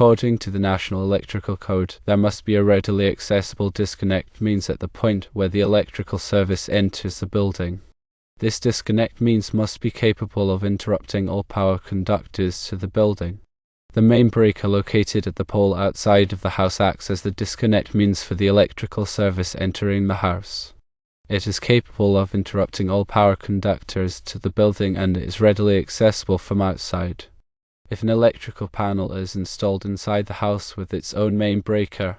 According to the National Electrical Code, there must be a readily accessible disconnect means at the point where the electrical service enters the building. This disconnect means must be capable of interrupting all power conductors to the building. The main breaker located at the pole outside of the house acts as the disconnect means for the electrical service entering the house. It is capable of interrupting all power conductors to the building and is readily accessible from outside. If an electrical panel is installed inside the house with its own main breaker,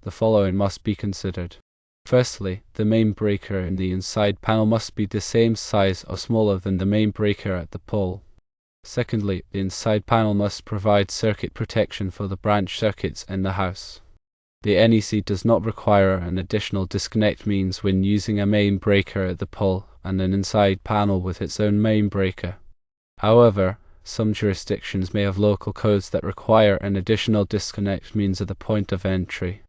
the following must be considered. Firstly, the main breaker in the inside panel must be the same size or smaller than the main breaker at the pole. Secondly, the inside panel must provide circuit protection for the branch circuits in the house. The NEC does not require an additional disconnect means when using a main breaker at the pole and an inside panel with its own main breaker. However, some jurisdictions may have local codes that require an additional disconnect means at the point of entry.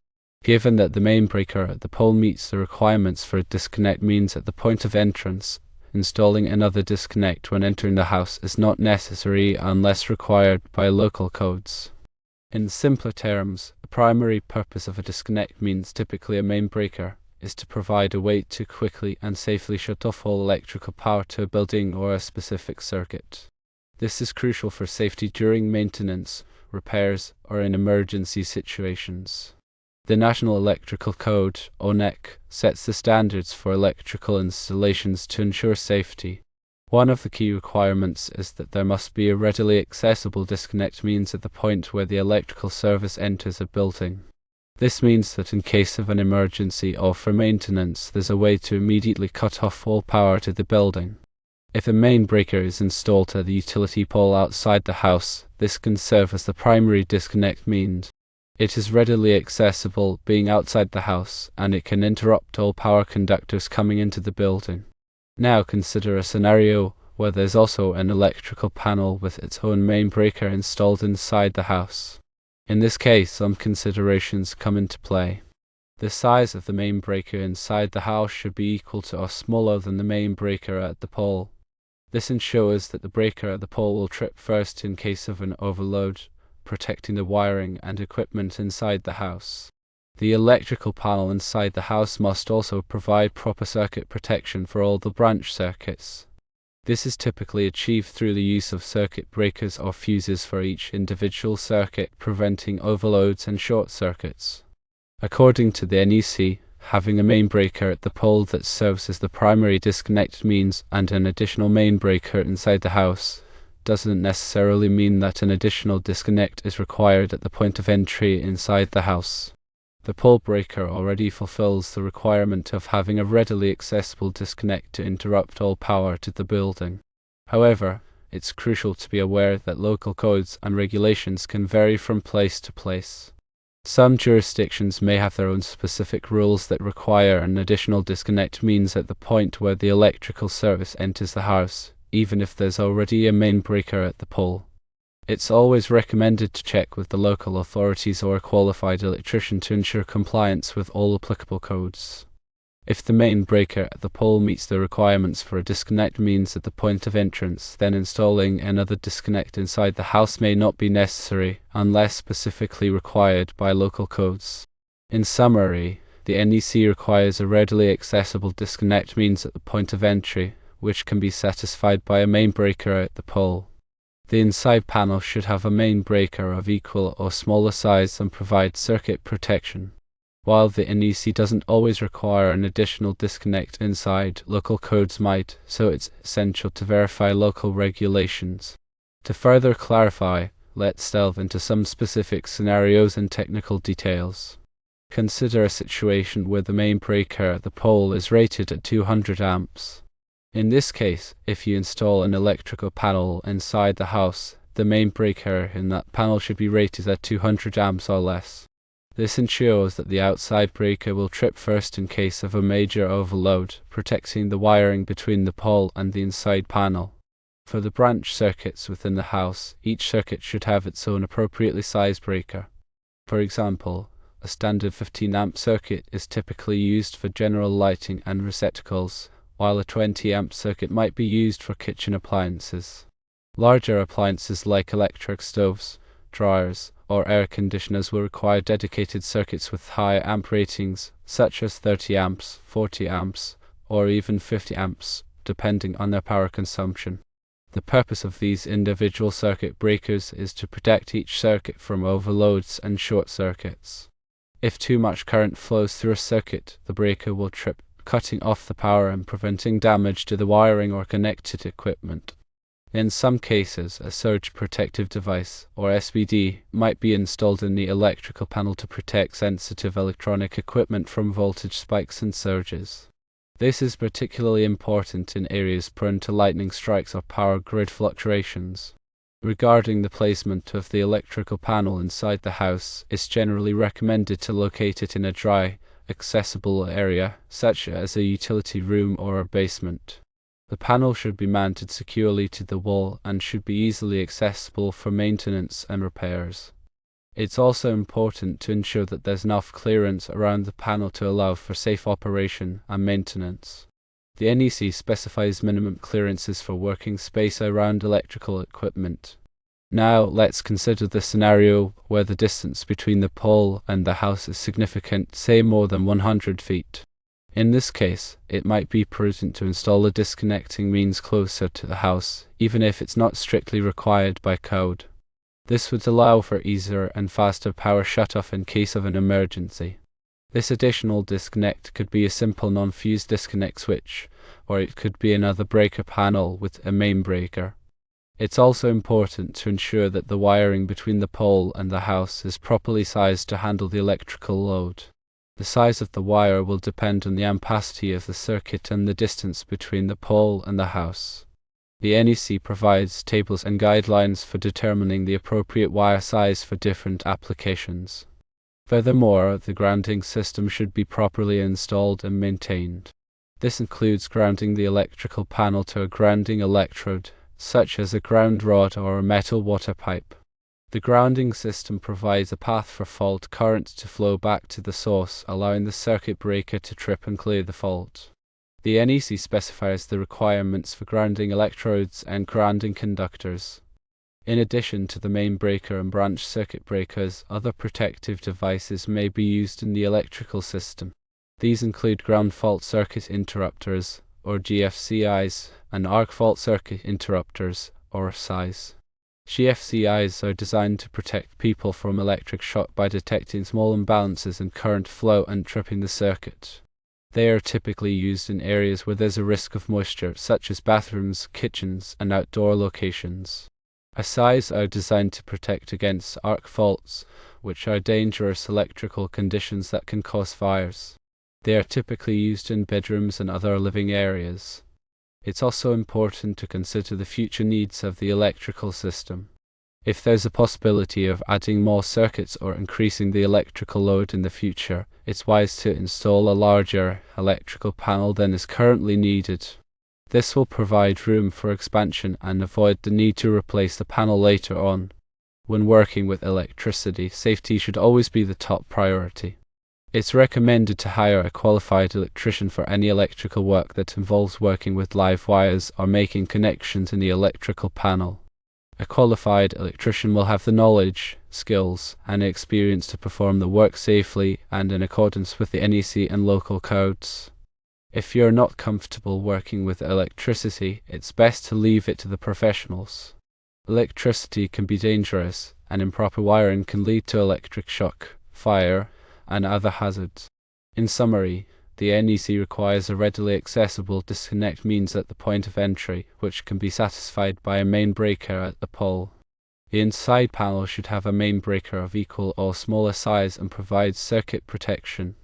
Given that the main breaker at the pole meets the requirements for a disconnect means at the point of entrance, installing another disconnect when entering the house is not necessary unless required by local codes. In simpler terms, the primary purpose of a disconnect means, typically a main breaker, is to provide a way to quickly and safely shut off all electrical power to a building or a specific circuit. This is crucial for safety during maintenance, repairs, or in emergency situations. The National Electrical Code, or NEC, sets the standards for electrical installations to ensure safety. One of the key requirements is that there must be a readily accessible disconnect means at the point where the electrical service enters a building. This means that in case of an emergency or for maintenance, there's a way to immediately cut off all power to the building. If a main breaker is installed at the utility pole outside the house, this can serve as the primary disconnect means. It is readily accessible being outside the house, and it can interrupt all power conductors coming into the building. Now consider a scenario where there's also an electrical panel with its own main breaker installed inside the house. In this case, some considerations come into play. The size of the main breaker inside the house should be equal to or smaller than the main breaker at the pole. This ensures that the breaker at the pole will trip first in case of an overload, protecting the wiring and equipment inside the house. The electrical panel inside the house must also provide proper circuit protection for all the branch circuits. This is typically achieved through the use of circuit breakers or fuses for each individual circuit, preventing overloads and short circuits. According to the NEC, having a main breaker at the pole that serves as the primary disconnect means and an additional main breaker inside the house doesn't necessarily mean that an additional disconnect is required at the point of entry inside the house. The pole breaker already fulfills the requirement of having a readily accessible disconnect to interrupt all power to the building. However, it's crucial to be aware that local codes and regulations can vary from place to place. Some jurisdictions may have their own specific rules that require an additional disconnect means at the point where the electrical service enters the house, even if there's already a main breaker at the pole. It's always recommended to check with the local authorities or a qualified electrician to ensure compliance with all applicable codes. If the main breaker at the pole meets the requirements for a disconnect means at the point of entrance, then installing another disconnect inside the house may not be necessary unless specifically required by local codes. In summary, the NEC requires a readily accessible disconnect means at the point of entry, which can be satisfied by a main breaker at the pole. The inside panel should have a main breaker of equal or smaller size and provide circuit protection. While the NEC doesn't always require an additional disconnect inside, local codes might, so it's essential to verify local regulations. To further clarify, let's delve into some specific scenarios and technical details. Consider a situation where the main breaker at the pole is rated at 200 amps. In this case, if you install an electrical panel inside the house, the main breaker in that panel should be rated at 200 amps or less. This ensures that the outside breaker will trip first in case of a major overload, protecting the wiring between the pole and the inside panel. For the branch circuits within the house, each circuit should have its own appropriately sized breaker. For example, a standard 15 amp circuit is typically used for general lighting and receptacles, while a 20 amp circuit might be used for kitchen appliances. Larger appliances like electric stoves, dryers, or air conditioners will require dedicated circuits with high amp ratings, such as 30 amps, 40 amps, or even 50 amps, depending on their power consumption. The purpose of these individual circuit breakers is to protect each circuit from overloads and short circuits. If too much current flows through a circuit, the breaker will trip, cutting off the power and preventing damage to the wiring or connected equipment. In some cases, a surge protective device, or SPD, might be installed in the electrical panel to protect sensitive electronic equipment from voltage spikes and surges. This is particularly important in areas prone to lightning strikes or power grid fluctuations. Regarding the placement of the electrical panel inside the house, it's generally recommended to locate it in a dry, accessible area, such as a utility room or a basement. The panel should be mounted securely to the wall and should be easily accessible for maintenance and repairs. It's also important to ensure that there's enough clearance around the panel to allow for safe operation and maintenance. The NEC specifies minimum clearances for working space around electrical equipment. Now let's consider the scenario where the distance between the pole and the house is significant, say more than 100 feet. In this case, it might be prudent to install a disconnecting means closer to the house, even if it's not strictly required by code. This would allow for easier and faster power shutoff in case of an emergency. This additional disconnect could be a simple non-fuse disconnect switch, or it could be another breaker panel with a main breaker. It's also important to ensure that the wiring between the pole and the house is properly sized to handle the electrical load. The size of the wire will depend on the ampacity of the circuit and the distance between the pole and the house. The NEC provides tables and guidelines for determining the appropriate wire size for different applications. Furthermore, the grounding system should be properly installed and maintained. This includes grounding the electrical panel to a grounding electrode, such as a ground rod or a metal water pipe. The grounding system provides a path for fault current to flow back to the source, allowing the circuit breaker to trip and clear the fault. The NEC specifies the requirements for grounding electrodes and grounding conductors. In addition to the main breaker and branch circuit breakers, other protective devices may be used in the electrical system. These include ground fault circuit interrupters, or GFCIs, and arc fault circuit interrupters, or SIs. GFCIs are designed to protect people from electric shock by detecting small imbalances in current flow and tripping the circuit. They are typically used in areas where there's a risk of moisture, such as bathrooms, kitchens, and outdoor locations. SIs are designed to protect against arc faults, which are dangerous electrical conditions that can cause fires. They are typically used in bedrooms and other living areas. It's also important to consider the future needs of the electrical system. If there's a possibility of adding more circuits or increasing the electrical load in the future, it's wise to install a larger electrical panel than is currently needed. This will provide room for expansion and avoid the need to replace the panel later on. When working with electricity, safety should always be the top priority. It's recommended to hire a qualified electrician for any electrical work that involves working with live wires or making connections in the electrical panel. A qualified electrician will have the knowledge, skills, and experience to perform the work safely and in accordance with the NEC and local codes. If you're not comfortable working with electricity, it's best to leave it to the professionals. Electricity can be dangerous, and improper wiring can lead to electric shock, fire, and other hazards. In summary, the NEC requires a readily accessible disconnect means at the point of entry, which can be satisfied by a main breaker at the pole. The inside panel should have a main breaker of equal or smaller size and provide circuit protection.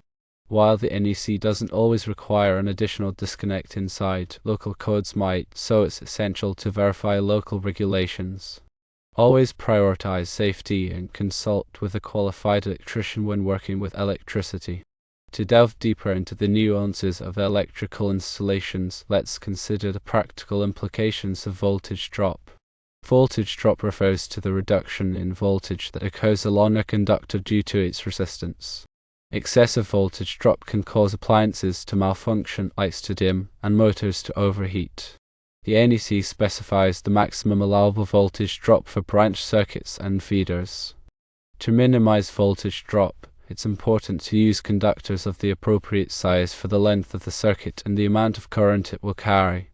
While the NEC doesn't always require an additional disconnect inside, local codes might, so it's essential to verify local regulations. Always prioritize safety and consult with a qualified electrician when working with electricity. To delve deeper into the nuances of electrical installations, let's consider the practical implications of voltage drop. Voltage drop refers to the reduction in voltage that occurs along a conductor due to its resistance. Excessive voltage drop can cause appliances to malfunction, lights to dim, and motors to overheat. The NEC specifies the maximum allowable voltage drop for branch circuits and feeders. To minimize voltage drop, it's important to use conductors of the appropriate size for the length of the circuit and the amount of current it will carry.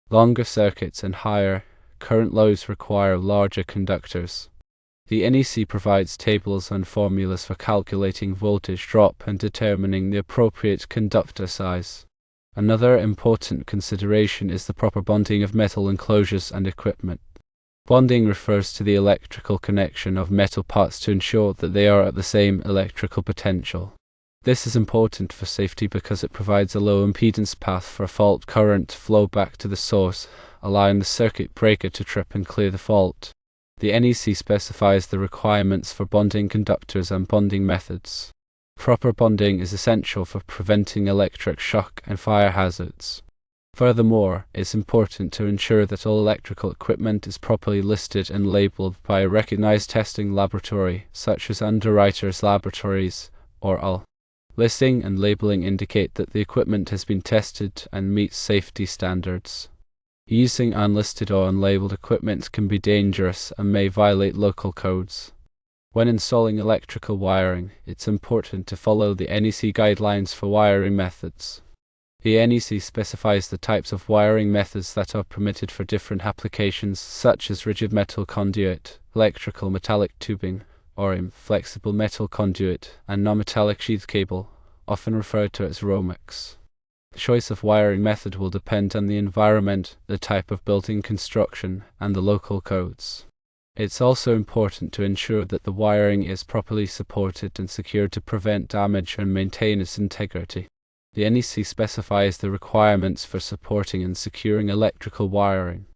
Longer circuits and higher current loads require larger conductors. The NEC provides tables and formulas for calculating voltage drop and determining the appropriate conductor size. Another important consideration is the proper bonding of metal enclosures and equipment. Bonding refers to the electrical connection of metal parts to ensure that they are at the same electrical potential. This is important for safety because it provides a low impedance path for a fault current to flow back to the source, allowing the circuit breaker to trip and clear the fault. The NEC specifies the requirements for bonding conductors and bonding methods. Proper bonding is essential for preventing electric shock and fire hazards. Furthermore, it's important to ensure that all electrical equipment is properly listed and labeled by a recognized testing laboratory, such as Underwriters Laboratories, or UL. Listing and labeling indicate that the equipment has been tested and meets safety standards. Using unlisted or unlabeled equipment can be dangerous and may violate local codes. When installing electrical wiring, it's important to follow the NEC guidelines for wiring methods. The NEC specifies the types of wiring methods that are permitted for different applications, such as rigid metal conduit, electrical metallic tubing, or flexible metal conduit, and non-metallic sheath cable, often referred to as ROMEX. The choice of wiring method will depend on the environment, the type of building construction, and the local codes. It's also important to ensure that the wiring is properly supported and secured to prevent damage and maintain its integrity. The NEC specifies the requirements for supporting and securing electrical wiring.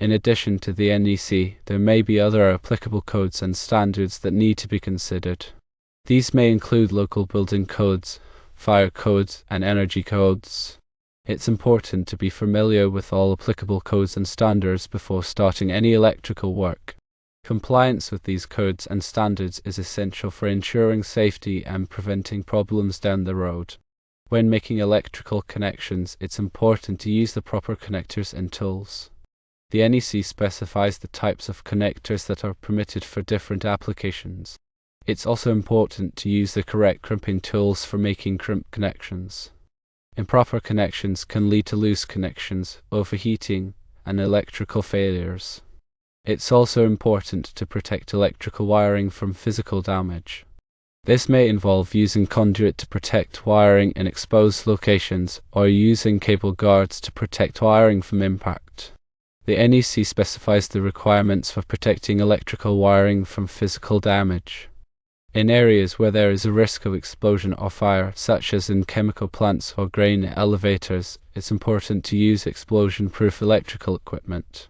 In addition to the NEC, there may be other applicable codes and standards that need to be considered. These may include local building codes, fire codes, and energy codes. It's important to be familiar with all applicable codes and standards before starting any electrical work. Compliance with these codes and standards is essential for ensuring safety and preventing problems down the road. When making electrical connections, it's important to use the proper connectors and tools. The NEC specifies the types of connectors that are permitted for different applications. It's also important to use the correct crimping tools for making crimp connections. Improper connections can lead to loose connections, overheating, and electrical failures. It's also important to protect electrical wiring from physical damage. This may involve using conduit to protect wiring in exposed locations or using cable guards to protect wiring from impact. The NEC specifies the requirements for protecting electrical wiring from physical damage. In areas where there is a risk of explosion or fire, such as in chemical plants or grain elevators, it's important to use explosion-proof electrical equipment.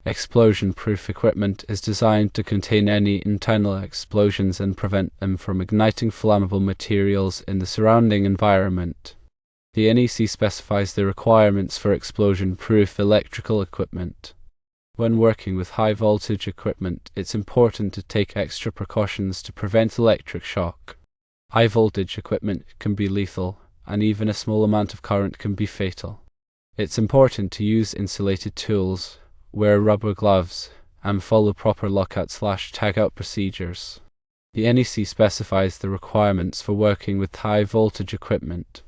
Explosion-proof equipment is designed to contain any internal explosions and prevent them from igniting flammable materials in the surrounding environment. The NEC specifies the requirements for explosion-proof electrical equipment. When working with high-voltage equipment, it's important to take extra precautions to prevent electric shock. High-voltage equipment can be lethal, and even a small amount of current can be fatal. It's important to use insulated tools, wear rubber gloves, and follow proper lockout/tagout procedures. The NEC specifies the requirements for working with high-voltage equipment.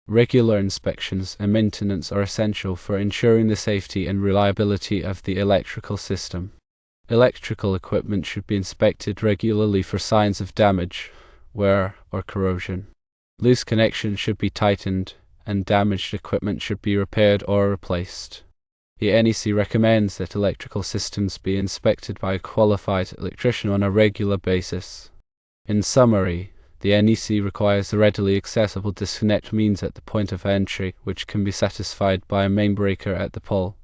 Regular inspections and maintenance are essential for ensuring the safety and reliability of the electrical system. Electrical equipment should be inspected regularly for signs of damage, wear, or corrosion. Loose connections should be tightened, and damaged equipment should be repaired or replaced. The NEC recommends that electrical systems be inspected by a qualified electrician on a regular basis. In summary, the NEC requires a readily accessible disconnect means at the point of entry, which can be satisfied by a main breaker at the pole.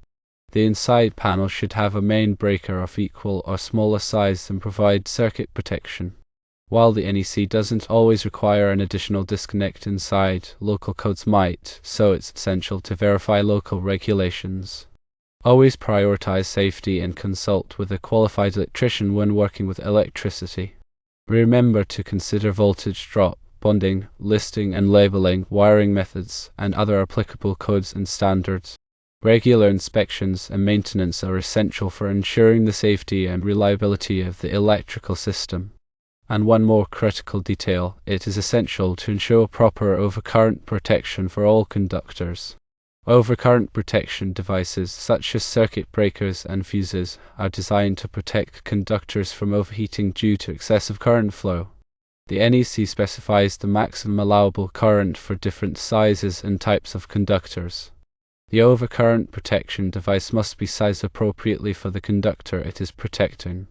The inside panel should have a main breaker of equal or smaller size and provide circuit protection. While the NEC doesn't always require an additional disconnect inside, local codes might, so it's essential to verify local regulations. Always prioritize safety and consult with a qualified electrician when working with electricity. Remember to consider voltage drop, bonding, listing and labeling, wiring methods, and other applicable codes and standards. Regular inspections and maintenance are essential for ensuring the safety and reliability of the electrical system. And one more critical detail: it is essential to ensure proper overcurrent protection for all conductors. Overcurrent protection devices such as circuit breakers and fuses are designed to protect conductors from overheating due to excessive current flow. The NEC specifies the maximum allowable current for different sizes and types of conductors. The overcurrent protection device must be sized appropriately for the conductor it is protecting.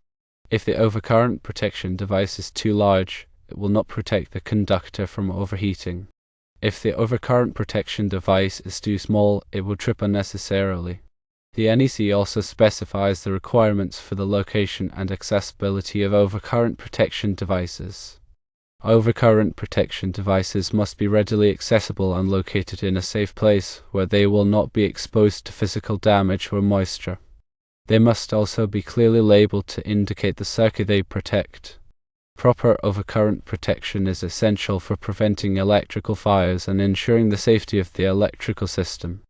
If the overcurrent protection device is too large, it will not protect the conductor from overheating. If the overcurrent protection device is too small, it will trip unnecessarily. The NEC also specifies the requirements for the location and accessibility of overcurrent protection devices. Overcurrent protection devices must be readily accessible and located in a safe place where they will not be exposed to physical damage or moisture. They must also be clearly labeled to indicate the circuit they protect. Proper overcurrent protection is essential for preventing electrical fires and ensuring the safety of the electrical system.